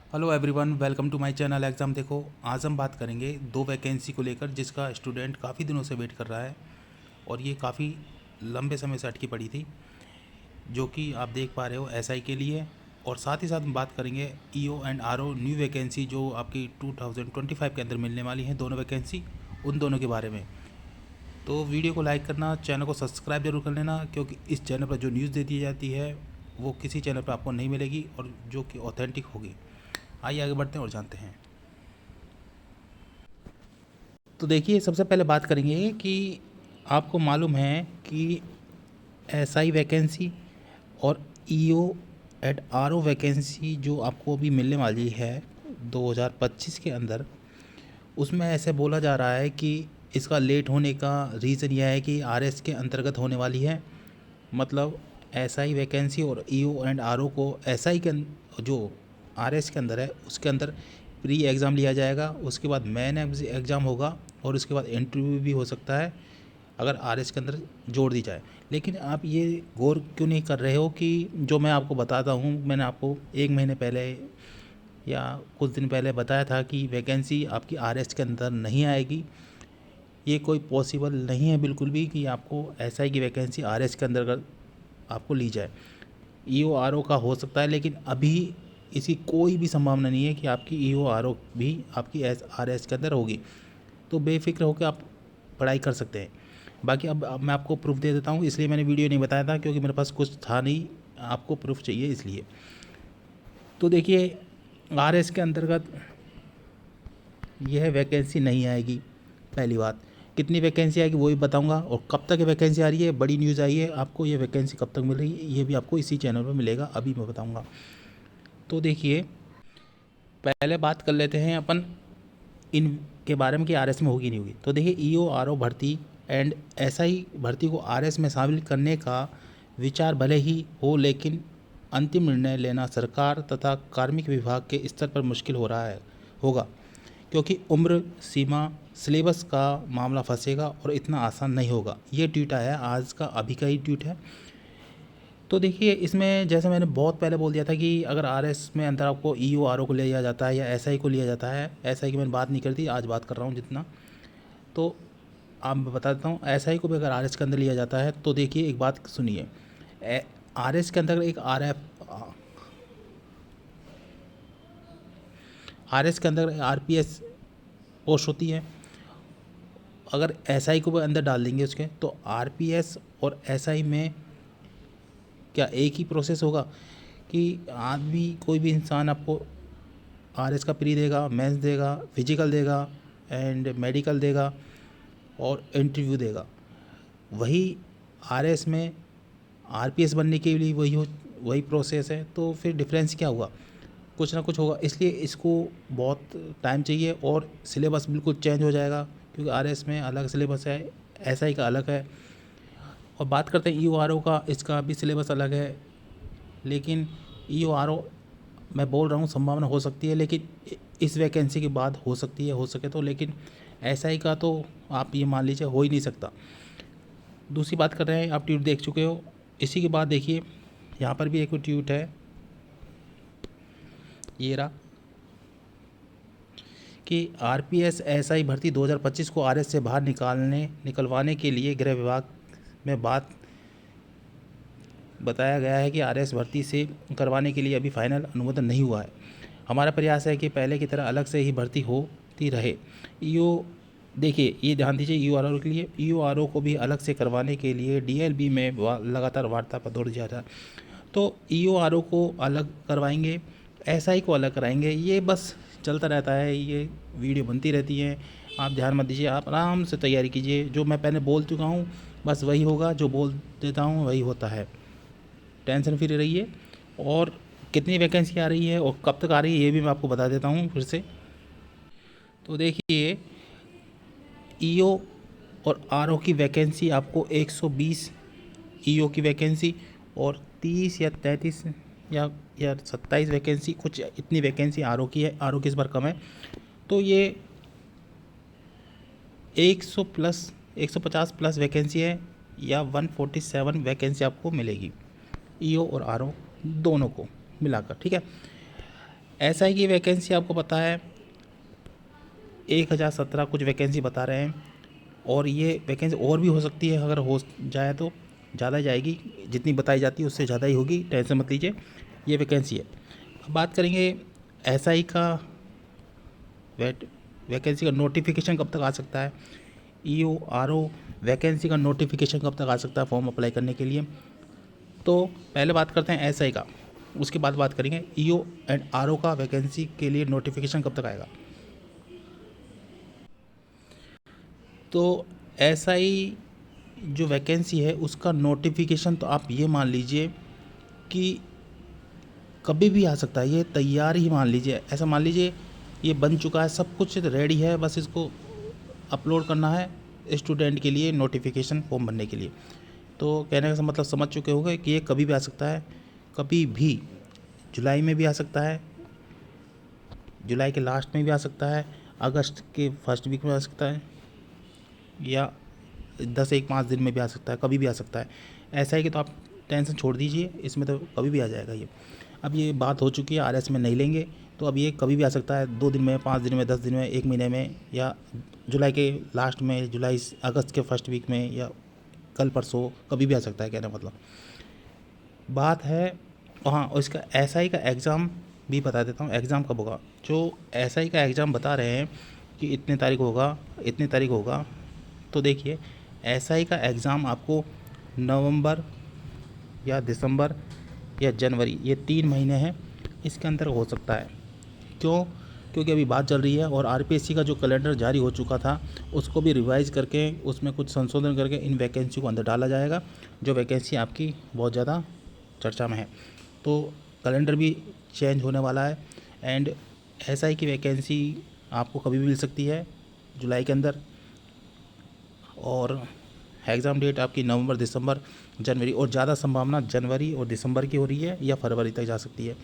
Hello everyone, welcome to my channel exam देखो। आज हम बात करेंगे दो वैकेंसी को लेकर जिसका स्टूडेंट काफ़ी दिनों से वेट कर रहा है और ये काफ़ी लंबे समय से अटकी पड़ी थी, जो कि आप देख पा रहे हो एसआई के लिए। और साथ ही साथ हम बात करेंगे EO and RO new vacancy जो आपकी 2025 के अंदर मिलने वाली हैं, दोनों वैकेंसी, उन दोनों के बारे में। तो वीडियो को लाइक करना, चैनल को सब्सक्राइब जरूर कर लेना, क्योंकि इस चैनल पर जो न्यूज़ दे दी जाती है वो किसी चैनल पर आपको नहीं मिलेगी और जो कि ऑथेंटिक होगी। आइए आगे बढ़ते हैं और जानते हैं। तो देखिए, सबसे पहले बात करेंगे कि आपको मालूम है कि एसआई वैकेंसी और ईओ एट आरओ वैकेंसी जो आपको अभी मिलने वाली है 2025 के अंदर, उसमें ऐसे बोला जा रहा है कि इसका लेट होने का रीज़न यह है कि आरएस के अंतर्गत होने वाली है। मतलब एसआई वैकेंसी और ईओ एंड आरओ को एसआई के जो आरएस के अंदर है उसके अंदर प्री एग्ज़ाम लिया जाएगा, उसके बाद मेन एग्ज़ाम होगा और उसके बाद इंटरव्यू भी हो सकता है अगर आरएस के अंदर जोड़ दी जाए। लेकिन आप ये गौर क्यों नहीं कर रहे हो कि जो मैं आपको बताता हूँ, मैंने आपको एक महीने पहले या कुछ दिन पहले बताया था कि वैकेंसी आपकी आरएस के अंदर नहीं आएगी। ये कोई पॉसिबल नहीं है बिल्कुल भी कि आपको एसआई की वैकेंसी आरएस के अंदर आपको ली जाए। ईओ आरओ का हो सकता है, लेकिन अभी इसकी कोई भी संभावना नहीं है कि आपकी ईओ आरओ भी आपकी एस आरएस के अंदर होगी। तो बेफिक्र होकर आप पढ़ाई कर सकते हैं। बाकी अब मैं आपको प्रूफ दे देता हूँ, इसलिए मैंने वीडियो नहीं बताया था क्योंकि मेरे पास कुछ था नहीं, आपको प्रूफ चाहिए इसलिए। तो देखिए, आरएस के अंतर्गत यह वैकेंसी नहीं आएगी। पहली बात, कितनी वैकेंसी आएगी वो भी बताऊंगा, और कब तक ये वैकेंसी आ रही है, बड़ी न्यूज़ आई है, आपको ये वैकेंसी कब तक मिल रही है ये भी आपको इसी चैनल पर मिलेगा, अभी मैं बताऊंगा। तो देखिए, पहले बात कर लेते हैं अपन इन के बारे में कि आरएस में होगी नहीं होगी। तो देखिए, ईओ आरओ भर्ती एंड एसआई भर्ती को आरएस में शामिल करने का विचार भले ही हो, लेकिन अंतिम निर्णय लेना सरकार तथा कार्मिक विभाग के स्तर पर मुश्किल हो रहा है होगा, क्योंकि उम्र सीमा सिलेबस का मामला फंसेगा और इतना आसान नहीं होगा। ये ट्वीट आया आज का, अभी का ही ट्वीट है। तो देखिए, इसमें जैसे मैंने बहुत पहले बोल दिया था कि अगर आरएस में अंदर आपको ईओ आरओ को लिया जाता है या एसआई को लिया जाता है, एसआई की मैंने बात नहीं करती, आज बात कर रहा हूँ जितना। तो आप बता देता हूँ, एसआई को भी अगर आरएस के अंदर लिया जाता है तो देखिए एक बात सुनिए, आरएस के अंदर एक आरएस के अंदर आरपीएस पोस्ट होती है। अगर एसआई को भी अंदर डाल देंगे उसके, तो आरपीएस और एसआई में क्या एक ही प्रोसेस होगा कि आदमी, कोई भी इंसान आपको आरएस का प्री देगा, मेंस देगा, फिजिकल देगा एंड मेडिकल देगा और इंटरव्यू देगा। वही आरएस में आरपीएस बनने के लिए वही प्रोसेस है, तो फिर डिफरेंस क्या हुआ? कुछ ना कुछ होगा। इसलिए इसको बहुत टाइम चाहिए और सिलेबस बिल्कुल चेंज हो जाएगा, क्योंकि आरएस में अलग सिलेबस है, एसआई का अलग है। और बात करते हैं ईओआरओ का, इसका भी सिलेबस अलग है। लेकिन ईओआरओ मैं बोल रहा हूँ संभावना हो सकती है, लेकिन इस वैकेंसी के बाद हो सकती है, हो सके तो। लेकिन एसआई का तो आप ये मान लीजिए हो ही नहीं सकता। दूसरी बात कर रहे हैं, आप ट्वीट देख चुके हो। इसी के बाद देखिए, यहाँ पर भी एक ट्वीट है, ये रहा, कि आरपीएस एसआई भर्ती 2025 को आरएस से बाहर निकलवाने के लिए गृह विभाग में बात बताया गया है कि आरएस भर्ती से करवाने के लिए अभी फाइनल अनुमोदन नहीं हुआ है। हमारा प्रयास है कि पहले की तरह अलग से ही भर्ती होती रहे। ईओ देखिए, ये ध्यान दीजिए, ईओआरओ के लिए, ईओआरओ को भी अलग से करवाने के लिए डीएलबी में लगातार वार्ता पर दौड़ दिया था। तो ईओआरओ को अलग करवाएंगे, एसआई को अलग कराएंगे, ये बस चलता रहता है, ये वीडियो बनती रहती है। आप ध्यान मत दीजिए, आप आराम से तैयारी कीजिए। जो मैं पहले बोल चुका हूँ बस वही होगा, जो बोल देता हूँ वही होता है। टेंशन फ्री रहिए। और कितनी वैकेंसी आ रही है और कब तक आ रही है ये भी मैं आपको बता देता हूँ फिर से। तो देखिए, ईओ और आरओ की वैकेंसी आपको 120 ईओ की वैकेंसी और 30 या 33 या 27 वैकेंसी, कुछ इतनी वैकेंसी आरओ की है। आरओ की इस बार कम है, तो ये 100 प्लस 150 प्लस वैकेंसी है, या 147 वैकेंसी आपको मिलेगी ईओ और आरओ दोनों को मिलाकर, ठीक है। SI की वैकेंसी आपको पता है 1017 कुछ वैकेंसी बता रहे हैं, और ये वैकेंसी और भी हो सकती है, अगर हो जाए तो ज़्यादा जाएगी, जितनी बताई जाती है उससे ज़्यादा ही होगी, टेंशन मत लीजिए, ये वैकेंसी है। अब बात करेंगे SI का वैकेंसी का नोटिफिकेशन कब तक आ सकता है, EO RO वैकेंसी का नोटिफिकेशन कब तक आ सकता है फॉर्म अप्लाई करने के लिए। तो पहले बात करते हैं SI का, उसके बाद बात करेंगे EO एंड RO का वैकेंसी के लिए नोटिफिकेशन कब तक आएगा। तो SI जो वैकेंसी है उसका नोटिफिकेशन तो आप ये मान लीजिए कि कभी भी आ सकता है, ये तैयार ही मान लीजिए, ऐसा मान लीजिए ये बन चुका है, सब कुछ रेडी है, बस इसको अपलोड करना है स्टूडेंट के लिए नोटिफिकेशन फॉर्म भरने के लिए। तो कहने का मतलब समझ चुके होंगे कि ये कभी भी आ सकता है, कभी भी जुलाई में भी आ सकता है, जुलाई के लास्ट में भी आ सकता है, अगस्त के फर्स्ट वीक में आ सकता है, या 10-1-5 दिन में भी आ सकता है, कभी भी आ सकता है। ऐसा है कि तो आप टेंशन छोड़ दीजिए, इसमें तो कभी भी आ जाएगा ये। अब ये बात हो चुकी है, RS में नहीं लेंगे, तो अब ये कभी भी आ सकता है, 2 दिन में, 5 दिन में, 10 दिन में, 1 महीने में, या जुलाई के लास्ट में, अगस्त के फर्स्ट वीक में, या कल परसों, कभी भी आ सकता है, कहने का मतलब बात है। हाँ, और इसका SI का एग्ज़ाम भी बता देता हूँ, एग्ज़ाम कब होगा। जो SI का एग्ज़ाम बता रहे हैं कि इतने तारीख होगा, इतने तारीख होगा, तो देखिए SI का एग्ज़ाम आपको नवंबर या दिसंबर या जनवरी, ये 3 महीने हैं, इसके अंदर हो सकता है। क्यों? क्योंकि अभी बात चल रही है, और RPSC का जो कैलेंडर जारी हो चुका था उसको भी रिवाइज़ करके उसमें कुछ संशोधन करके इन वैकेंसी को अंदर डाला जाएगा, जो वैकेंसी आपकी बहुत ज़्यादा चर्चा में है। तो कैलेंडर भी चेंज होने वाला है, एंड SI की वैकेंसी आपको कभी भी मिल सकती है जुलाई के अंदर, और एग्ज़ाम डेट आपकी नवंबर, दिसंबर, जनवरी, और ज़्यादा संभावना जनवरी और दिसंबर की हो रही है, या फरवरी तक जा सकती है।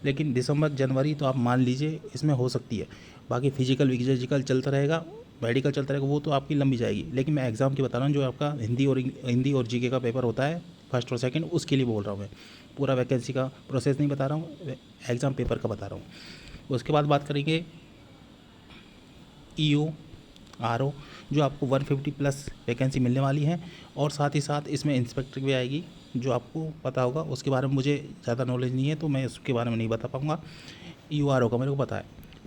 लेकिन दिसंबर जनवरी तो आप मान लीजिए इसमें हो सकती है। बाकी फिजिकल विजिकल चलता रहेगा, मेडिकल चलता रहेगा, वो तो आपकी लंबी जाएगी। लेकिन मैं एग्ज़ाम की बता रहा हूँ, जो आपका हिंदी और GK का पेपर होता है फर्स्ट और सेकंड, उसके लिए बोल रहा हूँ मैं। पूरा वैकेंसी का प्रोसेस नहीं बता रहा हूँ, एग्ज़ाम पेपर का बता रहा हूँ। उसके बाद बात करेंगे EO RO, जो आपको 150 प्लस वैकेंसी मिलने वाली है, और साथ ही साथ इसमें इंस्पेक्टर भी आएगी, जो आपको पता होगा। उसके बारे में मुझे ज़्यादा नॉलेज नहीं है, तो मैं उसके बारे में नहीं बता पाऊँगा। EO RO का मेरे को पता है,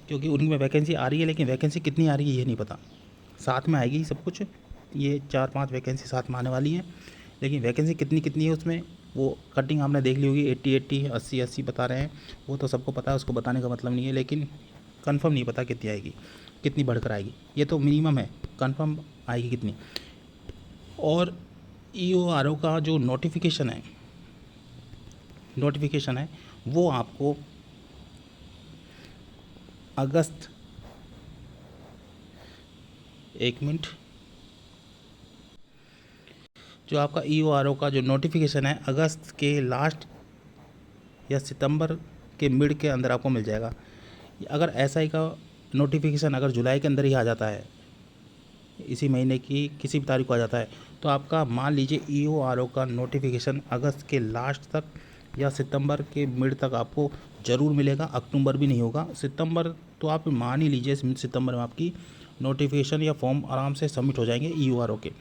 क्योंकि उनमें वैकेंसी आ रही है, लेकिन वैकेंसी कितनी आ रही है ये नहीं पता। साथ में आएगी सब कुछ, ये 4-5 वैकेंसी साथ में आने वाली हैं, लेकिन वैकेंसी कितनी कितनी है उसमें, वो कटिंग आपने देख ली होगी, 80-80, 80-80 बता रहे हैं, वो तो सबको पता है, उसको बताने का मतलब नहीं है। लेकिन कंफर्म नहीं पता कितनी आएगी, कितनी बढ़कर आएगी, ये तो मिनिमम है, कंफर्म आएगी कितनी। और EO RO का जो नोटिफिकेशन है वो आपको अगस्त, 1 मिनट, जो आपका EO RO का जो नोटिफिकेशन है अगस्त के लास्ट या सितंबर के मिड के अंदर आपको मिल जाएगा। अगर SI का नोटिफिकेशन अगर जुलाई के अंदर ही आ जाता है, इसी महीने की किसी भी तारीख को आ जाता है, तो आपका मान लीजिए EO RO का नोटिफिकेशन अगस्त के लास्ट तक या सितंबर के मिड तक आपको ज़रूर मिलेगा। अक्टूबर भी नहीं होगा, सितंबर तो आप मान ही लीजिए, सितंबर में आपकी नोटिफिकेशन या फॉर्म आराम से सबमिट हो जाएंगे EO RO के।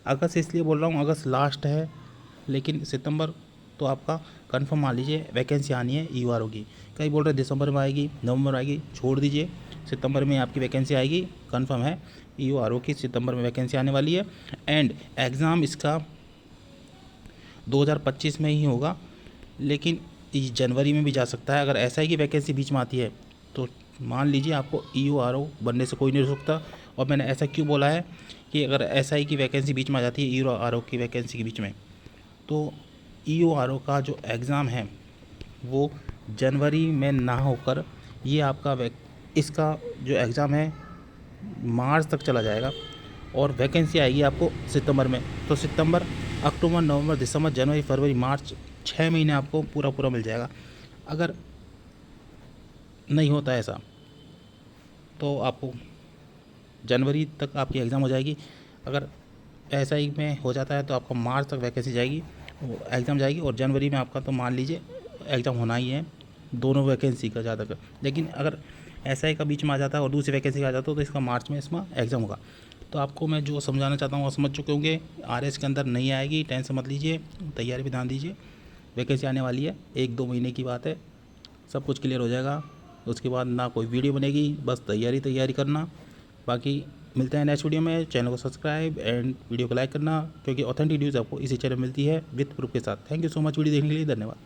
अगस्त इसलिए बोल रहा हूँ, अगस्त लास्ट है, लेकिन सितंबर तो आपका कंफर्म मान लीजिए वैकेंसी आनी है EO RO की। कई बोल रहे दिसंबर में आएगी, नवंबर में आएगी, छोड़ दीजिए, सितंबर में आपकी वैकेंसी आएगी, कंफर्म है EO RO की सितंबर में वैकेंसी आने वाली है। एंड एग्ज़ाम इसका 2025 में ही होगा, लेकिन इस जनवरी में भी जा सकता है। अगर SI की वैकेंसी बीच में आती है तो मान लीजिए आपको EO RO बनने से कोई नहीं रोक सकता। और मैंने ऐसा क्यों बोला है कि अगर SI की वैकेंसी बीच में आ जाती है EO RO की वैकेंसी के बीच में, तो EO RO का जो एग्ज़ाम है वो जनवरी में ना होकर ये आपका इसका जो एग्ज़ाम है मार्च तक चला जाएगा, और वैकेंसी आएगी आपको सितंबर में। तो सितंबर, अक्टूबर, नवंबर, दिसंबर, जनवरी, फरवरी, मार्च, 6 महीने आपको पूरा पूरा मिल जाएगा। अगर नहीं होता ऐसा तो आपको जनवरी तक आपकी एग्ज़ाम हो जाएगी। अगर ऐसा ही में हो जाता है तो आपका मार्च तक वैकेंसी जाएगी, एग्ज़ाम जाएगी, और जनवरी में आपका तो मान लीजिए एग्ज़ाम होना ही है, दोनों वैकेंसी का ज़्यादातर। लेकिन अगर SI का बीच में आ जाता है और दूसरी वैकेंसी का आ जाता है तो इसका मार्च में इसमें एग्ज़ाम होगा। तो आपको मैं जो समझाना चाहता हूँ वो समझ चुके होंगे। RS के अंदर नहीं आएगी, टेंशन मत लीजिए, तैयारी पे ध्यान दीजिए। वैकेंसी आने वाली है, 1-2 महीने की बात है, सब कुछ क्लियर हो जाएगा। उसके बाद ना कोई वीडियो बनेगी, बस तैयारी करना। बाकी मिलते हैं नेक्स्ट वीडियो में। चैनल को सब्सक्राइब एंड वीडियो को लाइक करना, क्योंकि ऑथेंटिक न्यूज़ आपको इसी चैनल मिलती है विद प्रूफ के साथ। Thank you so much video देखने के लिए, धन्यवाद।